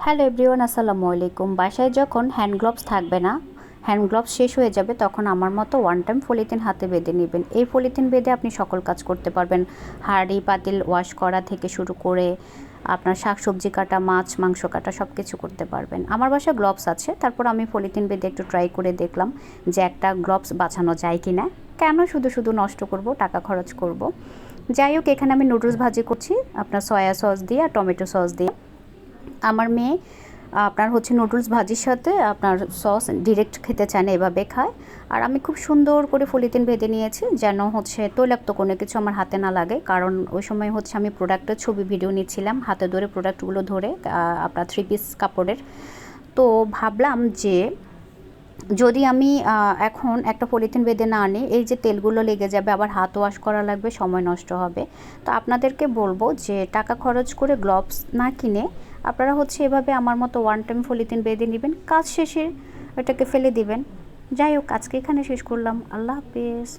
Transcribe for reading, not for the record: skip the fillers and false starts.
Hello everyone, আসসালামু আলাইকুম। বাসায় যখন হ্যান্ড গ্লোভস থাকবে না, হ্যান্ড গ্লোভস শেষ হয়ে যাবে, তখন আমার মতো ওয়ান টাইম পলিথিন হাতে বেঁধে নেবেন। এই পলিথিন বেঁধে আপনি সকল কাজ করতে পারবেন। হাঁড়ি পাতিল ওয়াশ করা থেকে শুরু করে আপনার শাকসবজি কাটা, মাছ মাংস কাটা সব কিছু করতে পারবেন। আমার বাসায় গ্লোভস আছে, তারপর আমি পলিথিন বেঁধে একটু ট্রাই করে দেখলাম যে একটা গ্লোভস বাঁচানো যায় কি না। কেন শুধু শুধু নষ্ট করব, টাকা খরচ করব। যাই হোক, এখানে আমি নুডলস ভাজি করছি আপনার সয়া সস দিয়ে আর টমেটো সস দিয়ে। আমার মেয়ে আপনার হচ্ছে নুডলস ভাজির সাথে আপনার সস ডিরেক্ট খেতে চায় না, এভাবে খায়। আর আমি খুব সুন্দর করে পলিথিন বেঁধে নিয়েছি যেন হচ্ছে তৈলাক্ত কোনো কিছু আমার হাতে না লাগে, কারণ ওই সময় হচ্ছে আমি প্রোডাক্টের ছবি ভিডিও নিচ্ছিলাম, হাতে ধরে প্রোডাক্টগুলো ধরে আপনার 3 পিস কাপড়ের। তো ভাবলাম যে যদি আমি এখন একটা পলিথিন বেঁধে না আনি, এই যে তেলগুলো লেগে যাবে, আবার হাত ওয়াশ করা লাগবে, সময় নষ্ট হবে। তো আপনাদেরকে বলবো যে টাকা খরচ করে গ্লোভস না কিনে আপনারা হচ্ছে এভাবে আমার মতো ওয়ান টাইম পলিথিন বেঁধে নেবেন, কাজ শেষে ওটাকে ফেলে দিবেন। যাই হোক, আজকে এখানে শেষ করলাম। আল্লাহ হাফেজ।